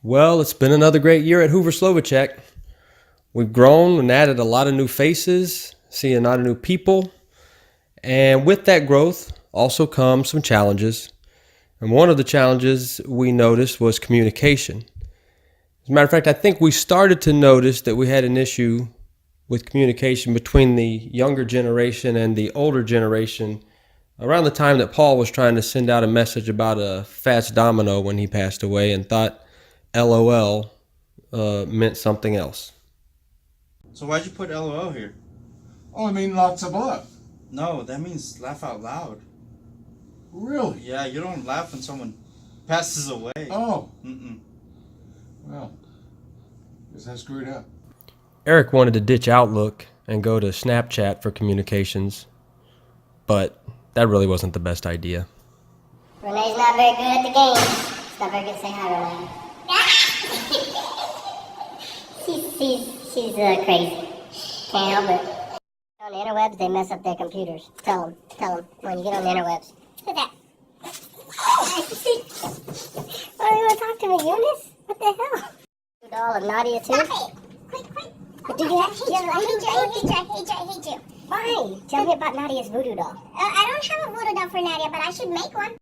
Well, it's been another great year at Hoover Slovacek. We've grown and added a lot of new faces, seeing a lot of new people. And with that growth also comes some challenges. And one of the challenges we noticed was communication. As a matter of fact, I think we started to notice that we had an issue with communication between the younger generation and the older generation around the time that Paul was trying to send out a message about a Fats Domino when he passed away and thought LOL meant something else. So why'd you put LOL here? Oh, I mean lots of love. No, that means laugh out loud. Really? Yeah, you don't laugh when someone passes away. Oh. Mm-mm. Well, guess I screwed up. Eric wanted to ditch Outlook and go to Snapchat for communications, but that really wasn't the best idea. Renee's not very good at the game. She's not very good at saying hi, Renee. she's crazy. Can't help it. On the interwebs, they mess up their computers. Tell them when you get on the interwebs. Who's that? Oh, you want to talk to me, Eunice? What the hell? Doll of Nadia too. Stop it! Quick! Do that? I hate you. Why? Tell me about Nadia's voodoo doll. I don't have a voodoo doll for Nadia, but I should make one.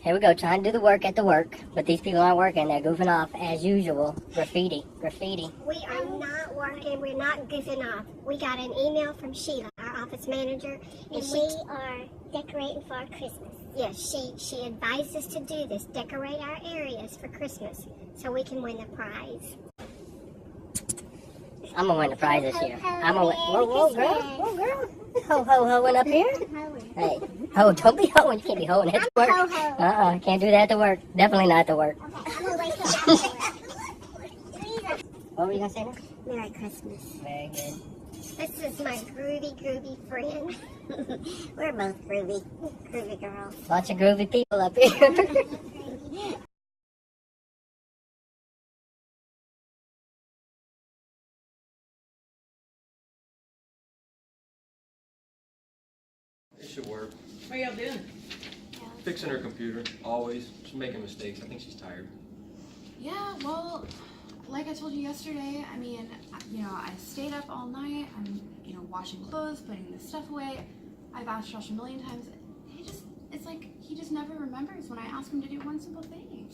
Here we go, trying to do the work at the work, but these people aren't working. They're goofing off as usual. Graffiti. We are not working. We're not goofing off. We got an email from Sheila, our office manager, and we are decorating for Christmas. Yes, she advised us to do this, decorate our areas for Christmas, so we can win the prize. I'm gonna win the prize this year. I'm gonna win. Whoa, girl. Ho, went up here. Hey, ho, don't be hoeing. You can't be hoeing at work. Can't do that at the work. Definitely not at the work. Okay, I'm gonna wait till after. What were you gonna say now? Merry Christmas. Very good. This is my groovy friend. We're both groovy girls. Lots of groovy people up here. It should work. What y'all doing? Fixing her computer, always. She's making mistakes. I think she's tired. Yeah, well, like I told you yesterday, I mean, I stayed up all night. I'm, washing clothes, putting this stuff away. I've asked Josh a million times. It's like he just never remembers when I ask him to do one simple thing.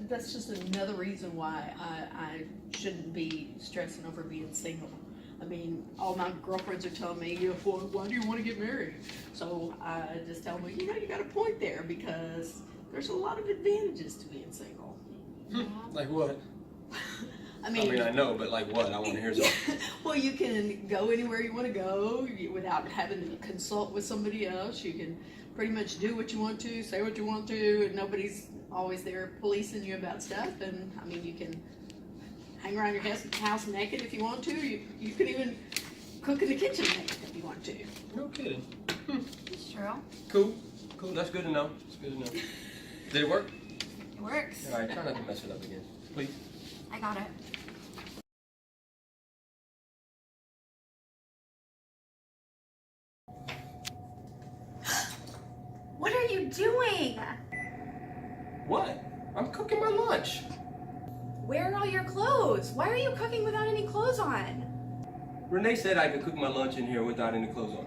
That's just another reason why I shouldn't be stressing over being single. I mean, all my girlfriends are telling me, well, why do you want to get married? So I just tell them, you got a point there, because there's a lot of advantages to being single. Like what? I mean, I know, but like what? I want to hear something. well, you can go anywhere you want to go without having to consult with somebody else. You can pretty much do what you want to, say what you want to, and nobody's always there policing you about stuff. And I mean, you can hang around your house naked if you want to. You could even cook in the kitchen naked if you want to. No kidding. It's true. Cool. That's good to know. Did it work? It works. All right, try not to mess it up again, please. I got it. What are you doing? What? I'm cooking my lunch. Where are all your clothes? Why are you cooking without any clothes on? Renee said I could cook my lunch in here without any clothes on.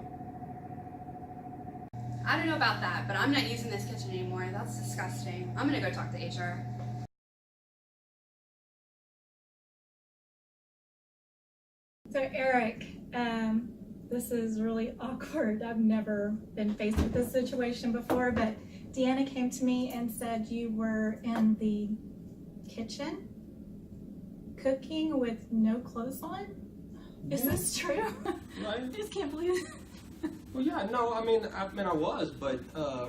I don't know about that, but I'm not using this kitchen anymore. That's disgusting. I'm gonna go talk to HR. So Eric, this is really awkward. I've never been faced with this situation before, but Deanna came to me and said you were in the kitchen cooking with no clothes on. Is this true? Right. I just can't believe it. Well, yeah, no, I mean, I was, but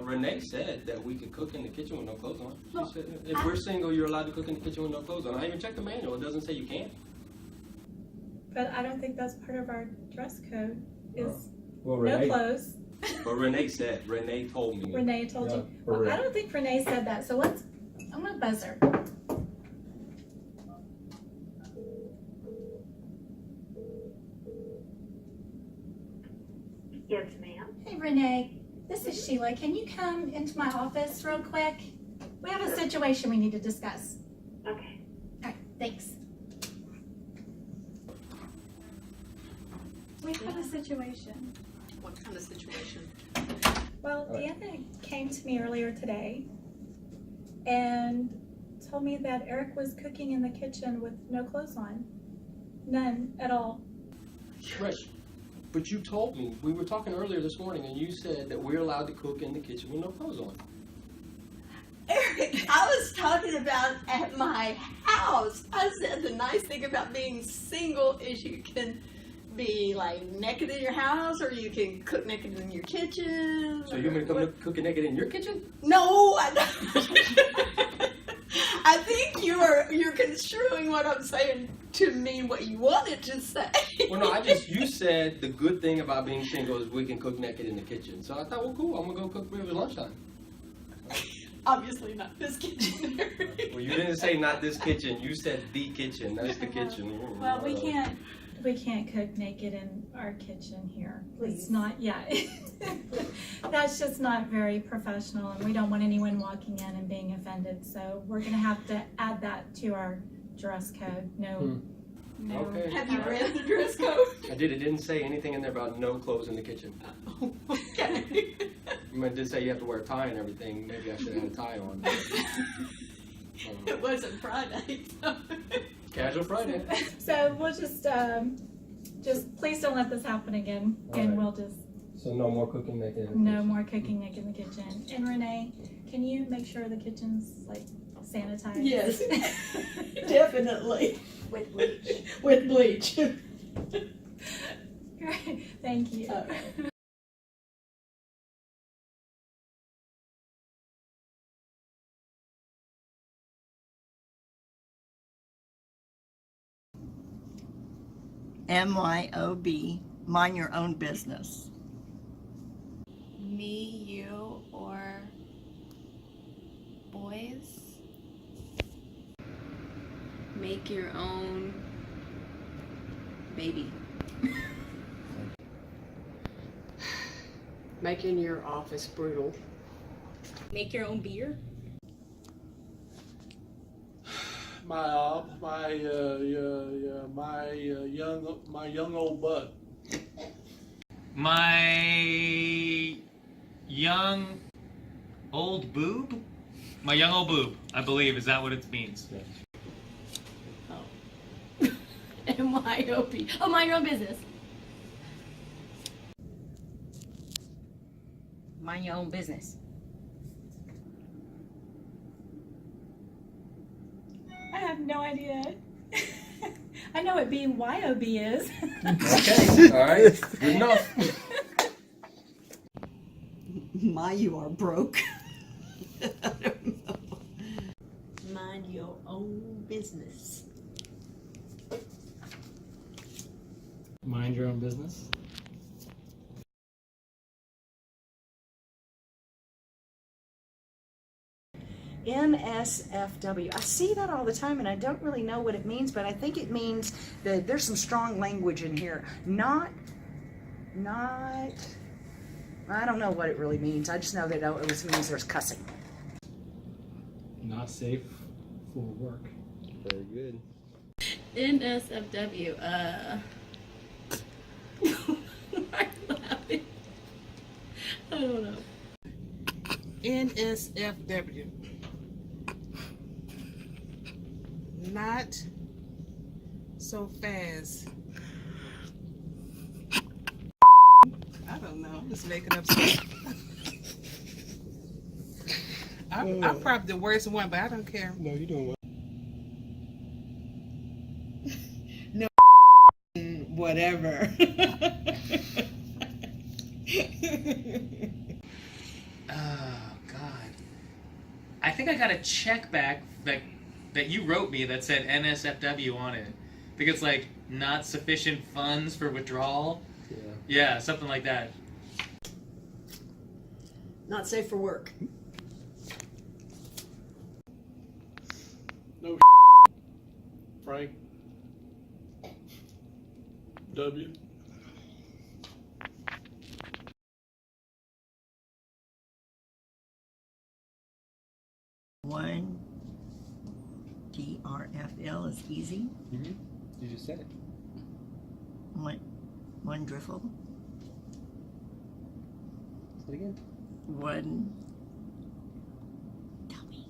Renee said that we could cook in the kitchen with no clothes on. She said if we're single, you're allowed to cook in the kitchen with no clothes on. I even checked the manual; it doesn't say you can't. But I don't think that's part of our dress code. Is Well, no clothes. But Renee told me. Renee told you. Well, I don't think Renee said that. So I'm gonna buzz her. Yes, ma'am. Hey Renee, this is Sheila. Can you come into my office real quick? We have a situation we need to discuss. Okay. Thanks. We've had a situation. What kind of situation? Well, Deanna came to me earlier today and told me that Eric was cooking in the kitchen with no clothes on. None at all. Right. But you told me, we were talking earlier this morning, and you said that we're allowed to cook in the kitchen with no clothes on. Eric, I was talking about at my house. I said the nice thing about being single is you can be like naked in your house, or you can cook naked in your kitchen. So you're going to come cook naked in your kitchen? No, I don't. I think you're construing what I'm saying to mean what you wanted to say. Well, no, you said the good thing about being single is we can cook naked in the kitchen. So I thought, well, cool, I'm going to go cook for it at lunchtime. Obviously not this kitchen. Well, you didn't say not this kitchen. You said the kitchen. That's the kitchen. Well, we can't cook naked in our kitchen here. It's not, yeah. That's just not very professional, and we don't want anyone walking in and being offended. So we're gonna have to add that to our dress code. No. Okay. Have you read the dress code? I did. It didn't say anything in there about no clothes in the kitchen. Okay. I mean, it did say you have to wear a tie and everything. Maybe I should have had a tie on. It wasn't Friday. So. Casual Friday. So we'll just please don't let this happen again, and we'll just So no more cooking naked in the no more cooking naked in the kitchen. And Renee, can you make sure the kitchen's like sanitized? Yes, definitely. With bleach. With bleach. Great, thank you. MYOB, mind your own business. Me, you, or boys? Make your own baby. Making your office brutal. Make your own beer. My young old butt. My young old boob? My young old boob, I believe. Is that what it means? MYOB. Oh, mind your own business. Mind your own business. I have no idea. I know what BYOB is. Okay, all right, good enough. My, you are broke. I don't know. Mind your own business. Mind your own business. NSFW. I see that all the time and I don't really know what it means, but I think it means that there's some strong language in here. Not, I don't know what it really means. I just know that it means there's cussing. Not safe for work. Very good. NSFW, why laughing? I don't know. NSFW. Not so fast. I don't know. I'm just making up stuff. I'm probably the worst one, but I don't care. No, you're doing well. No, whatever. Oh, God. I think I got a check back that you wrote me that said NSFW on it. I think it's like not sufficient funds for withdrawal. Yeah, something like that. Not safe for work. No Frank. W. One, DRFL is easy. Mm-hmm. You just said it. Wonderful. Say it again. One. Tell me.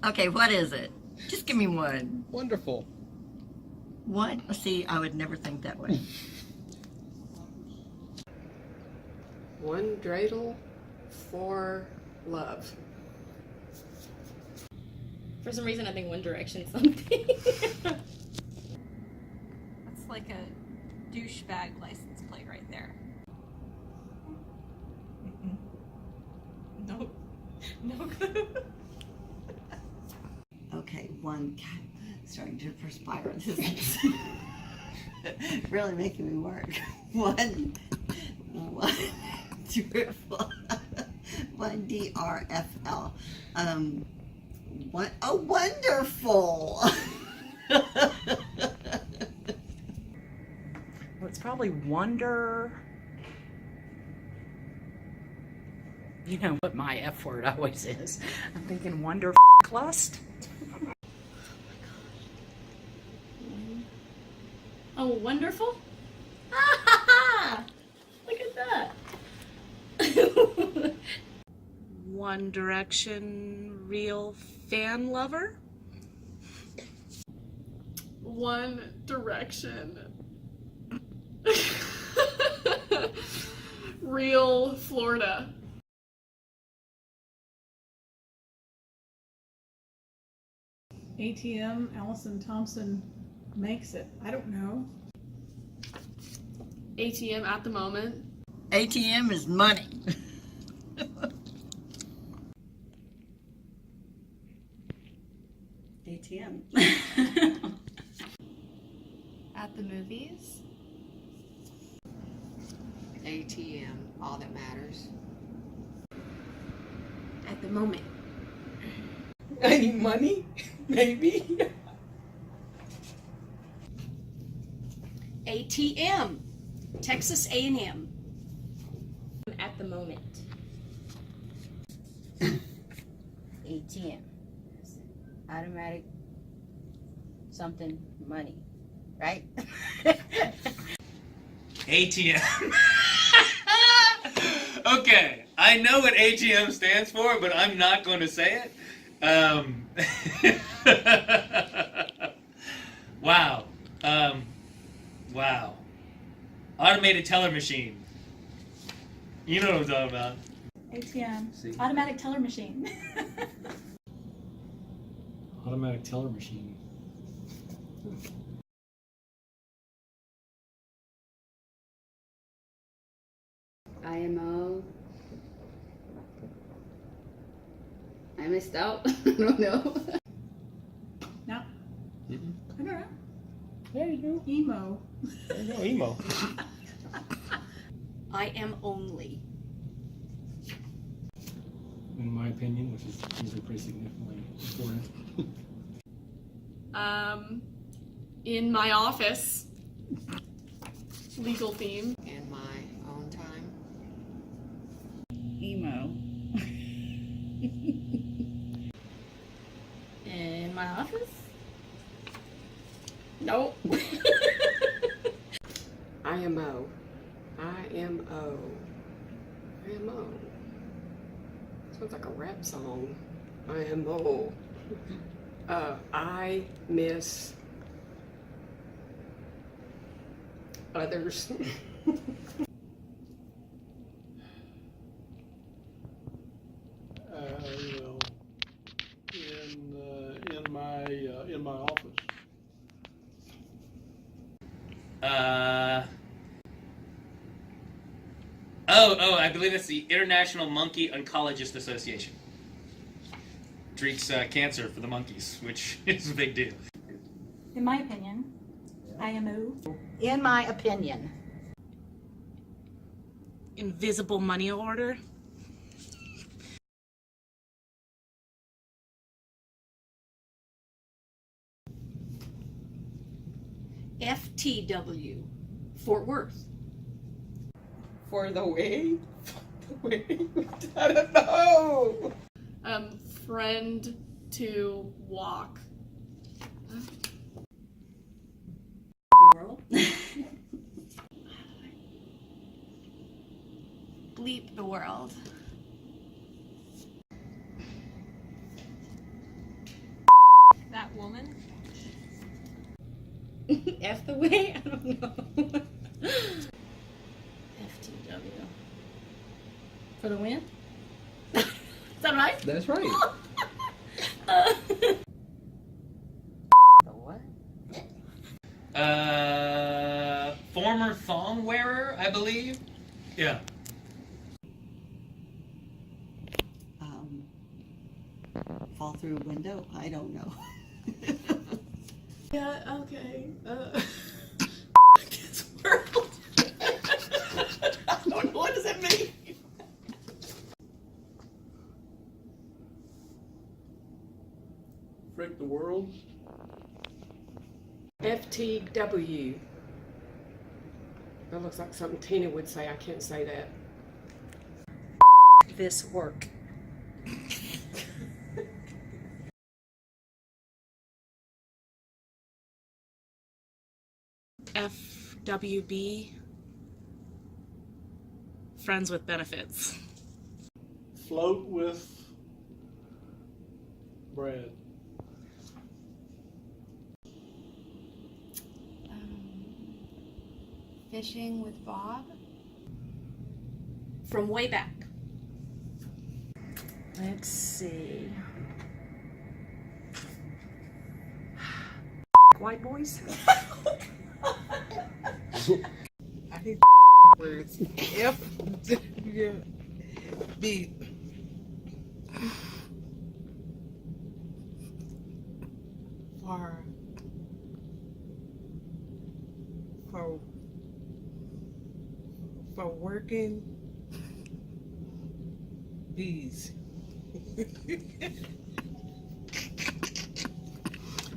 Okay, what is it? Just give me one. Wonderful. One? See, I would never think that way. One dreidel for love. For some reason, I think One Direction something. That's like a douchebag license plate right there. No. No clue. Okay, one. God, starting to perspire. This is really making me work. One triple. One DRFL. Oh, wonderful. Well, it's probably wonder. You know what my F word always is. I'm thinking wonder clust. Oh, wonderful! Look at that. One Direction real fan lover. One Direction. Real Florida. ATM, Allison Thompson makes it. I don't know. ATM at the moment. ATM is money. ATM. At the movies. ATM, all that matters. At the moment. I need money, maybe. ATM. Texas A&M. At the moment. ATM. Automatic something money, right? ATM. Okay, I know what ATM stands for, but I'm not going to say it. Wow. Wow. Automated teller machine. You know what I'm talking about. ATM. See? Automatic teller machine. Automatic teller machine. IMO. I missed out. I don't know. No. Mm-mm. I don't know. There you go. Emo. There you go, emo. I am only. In my opinion, which is usually pretty significantly important. In my office. Legal theme. In my own time. Emo. In my office? Nope. IMO. IMO. IMO. Sounds like a rap song. IMO. I miss others. In my office. I believe it's the International Monkey Oncologist Association. Treats cancer for the monkeys, which is a big deal. In my opinion, IMO. In my opinion. Invisible money order. FTW. Fort Worth. For the way? I don't know. Friend to walk. The world? Bleep the world. That woman? F the way? I don't know. FTW. For the win? Is that right? That's right. The what? Former thong wearer, I believe. Yeah. Fall through a window? I don't know. Yeah, okay. This world. I don't know. What does that mean? Frick the world. FTW. That looks like something Tina would say. I can't say that. This work. FWB. Friends with benefits. Float with Brad. Fishing with Bob. From way back. Let's see. White boys? I hate words. FWB. For working bees.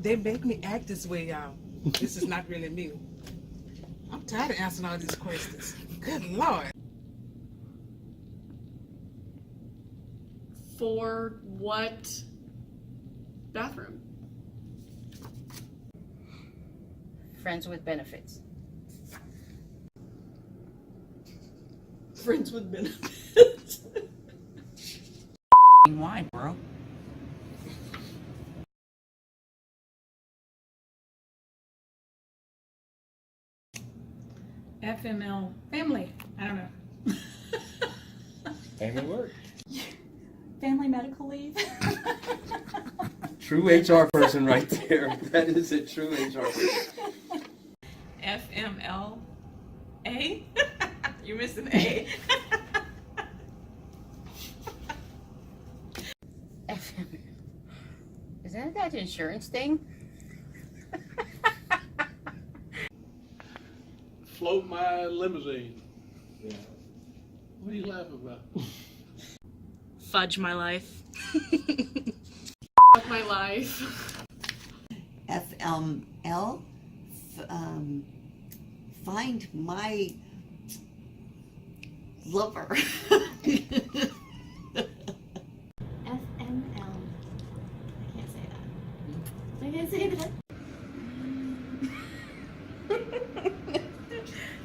They make me act this way, y'all. This is not really me. I'm tired of answering all these questions. Good Lord. For what bathroom? Friends with benefits. Friends with benefits. Wine, bro. FML, family. I don't know. Family work. Family medical leave. True HR person right there. That is a true HR person. FML. A? You're missing A. Is that insurance thing? Float my limousine. Yeah. What are you laughing about? Fudge my life. Fuck my life. FML. Find my lover. FML. I can't say that.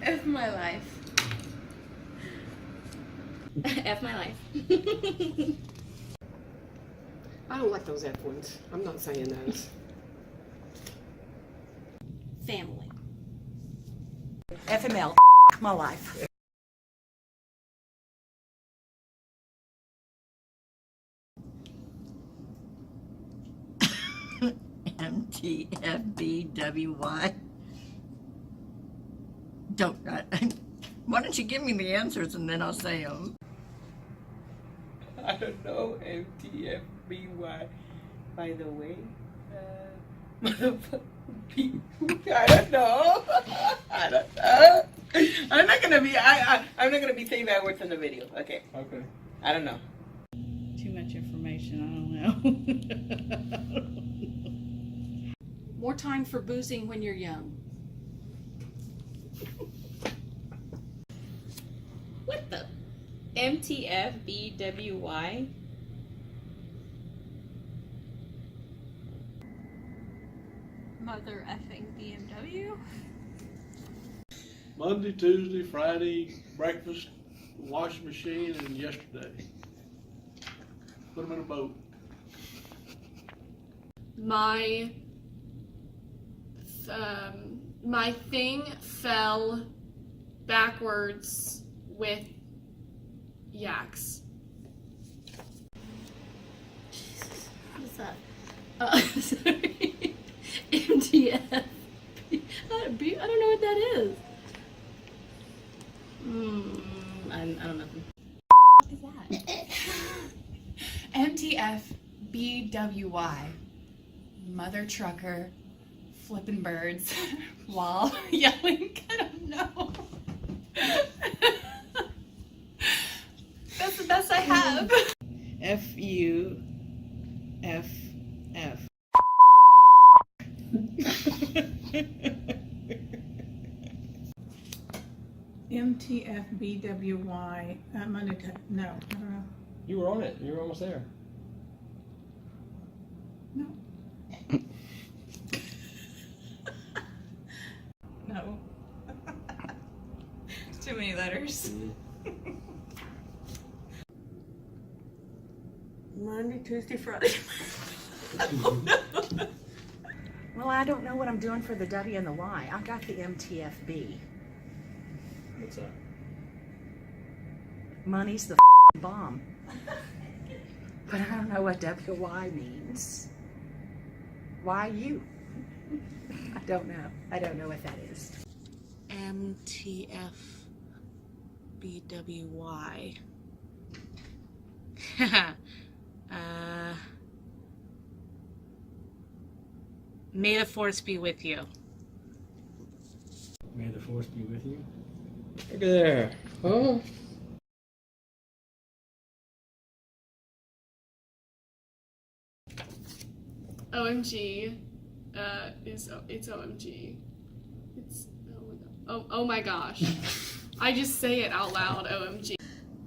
F my life. F my life. I don't like those F ones. I'm not saying those. Family. FML. My life. MTFBWY. Why don't you give me the answers and then I'll say them? I don't know. MTFBY. By the way, I don't know. I don't know. I'm not gonna be. I'm not gonna be saying bad words in the video. Okay. Okay. I don't know. Too much information. I don't know. More time for boozing when you're young. What the? MTFBWY? Mother effing BMW. Monday, Tuesday, Friday, breakfast, washing machine, and yesterday. Put them in a boat. My thing fell backwards with yaks. What is that? Sorry. MTF. I don't know what that is. I don't know. What is that? MTF BWY. Mother trucker flipping birds while yelling. I don't know. That's the best I have. FUFF. MTFBWY. Monday. No, I don't know. You were on it. You were almost there. No. No. Too many letters. Monday, Tuesday, Friday. Well, I don't know what I'm doing for the W and the Y. I got the MTFB. What's that? Money's the bomb. But I don't know what WY means. Why you? I don't know. I don't know what that is. MTFBWY. May the force be with you. May the force be with you. Look at there. Oh. OMG. It's OMG. It's oh my gosh. I just say it out loud. OMG.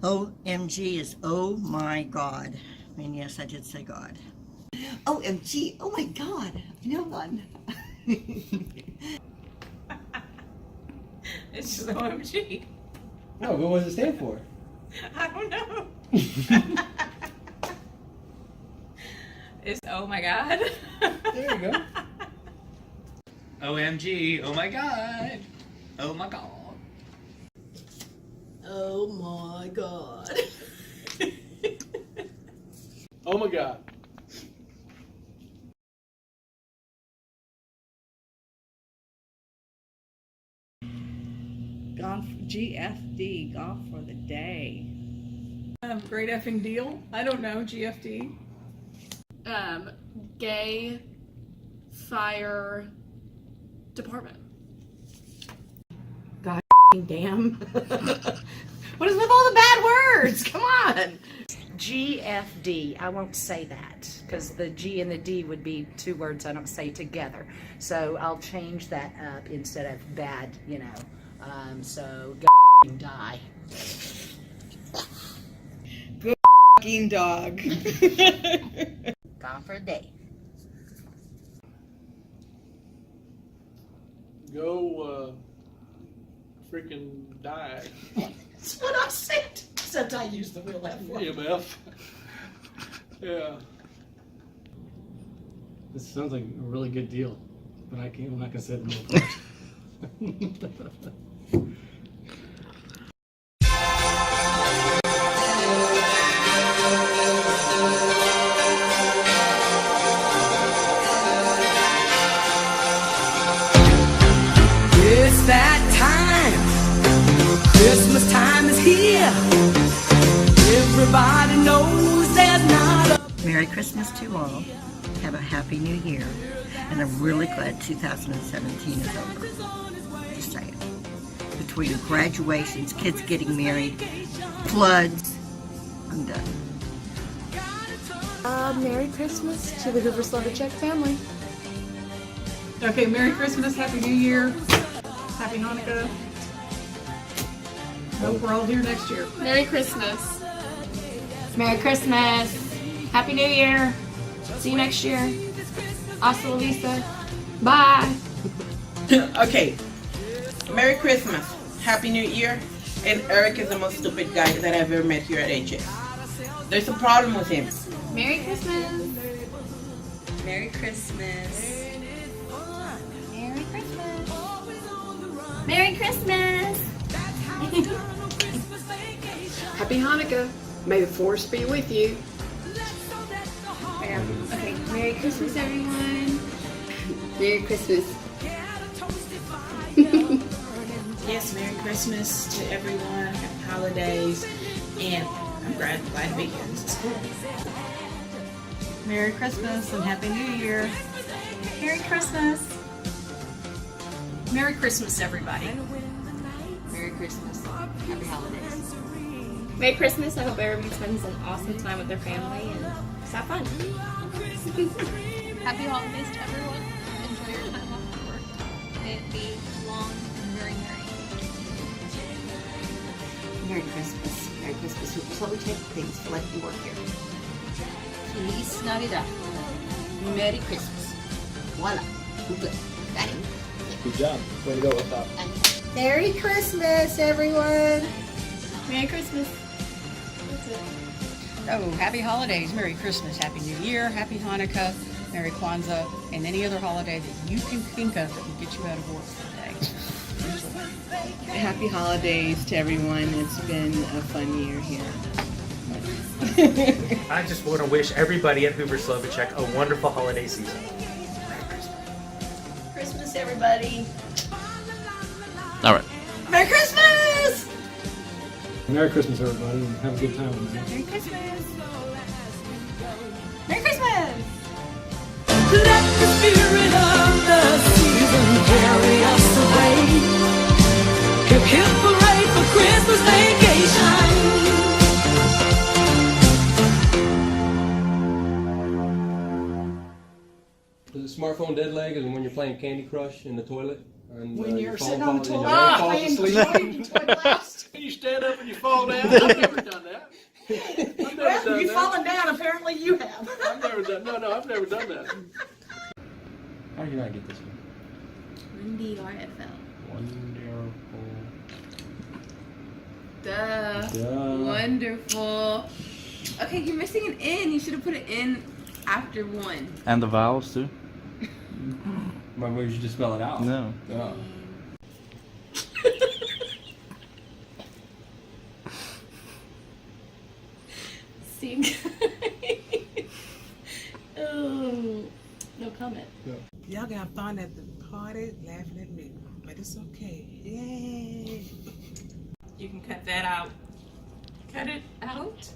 OMG is oh my God. I mean, yes, I did say God. OMG, oh my God, no one. It's just OMG. No, but what does it stand for? I don't know. It's oh my God. There you go. OMG, oh my God. Oh my God. Oh my God. Oh my God. GFD, golf for the day. Great effing deal. I don't know, GFD. Gay fire department. God damn. What is with all the bad words? Come on. GFD. I won't say that because the G and the D would be two words I don't say together. So I'll change that up instead of bad, you know. So die. Good fucking dog. Gone for a day. Go freaking die. That's what I said. Except I used the real F word. EMF. Yeah. This sounds like a really good deal, but I'm not gonna say the more part. It's that time. Christmas time is here. Everybody knows there's not a... Merry Christmas to all. Have a Happy New Year. And I'm really glad 2017 is over. Just saying. Between graduations, kids getting married, floods, I'm done. Merry Christmas to the Hoover Slovacek family. Okay, Merry Christmas, Happy New Year, Happy Hanukkah. Hope we're all here next year. Merry Christmas. Merry Christmas. Happy New Year. See you next year. Hasta la vista. Bye. Okay. Merry Christmas. Happy New Year. And Eric is the most stupid guy that I've ever met here at HS. There's a problem with him. Merry Christmas. Merry Christmas. Merry Christmas. Merry Christmas. Happy Hanukkah. May the force be with you. Okay, Merry Christmas, everyone. Merry Christmas. Yes, Merry Christmas to everyone. Happy holidays. And I'm glad to be here. This is cool. Merry Christmas and Happy New Year. Merry Christmas. Merry Christmas, everybody. Merry Christmas. Happy holidays. Merry Christmas. I hope everybody spends an awesome time with their family and just have fun. Happy holidays to everyone. Enjoy your time off at work. May it be long and very merry. Merry Christmas. Merry Christmas. Hoover Slovacek. Thanks for letting me work here. Feliz Navidad. Merry Christmas. Voila. Good. Got it. Good job. Way to go with that. Merry Christmas, everyone. Merry Christmas. Oh, happy holidays. Merry Christmas. Happy New Year. Happy Hanukkah. Merry Kwanzaa. And any other holiday that you can think of that will get you out of work for the day. Happy holidays to everyone. It's been a fun year here. I just want to wish everybody at Hoover Slovacek a wonderful holiday season. Christmas, everybody. All right. Merry Christmas! Merry Christmas, everybody, and have a good time with me. Merry Christmas. Merry Christmas. Let the spirit of the season carry us away. Hip hip hooray for Christmas vacation. The smartphone dead leg is when you're playing Candy Crush in the toilet. And, When you're your sitting phone on the falls- toilet, your phone falls playing asleep. And you stand up and you fall down. I've never done that. I've never Well, done you've that. fallen down. Apparently, you have. I've never done. No, I've never done that. How did I get this one? Wonderful. Wonderful. Duh. Duh. Wonderful. Okay, you're missing an N. You should have put an N after one. And the vowels too? Maybe we should just spell it out. No. Oh. See? Oh, no comment. Y'all got fun at the party laughing at me, but it's okay. Yay! You can cut that out. Cut it out.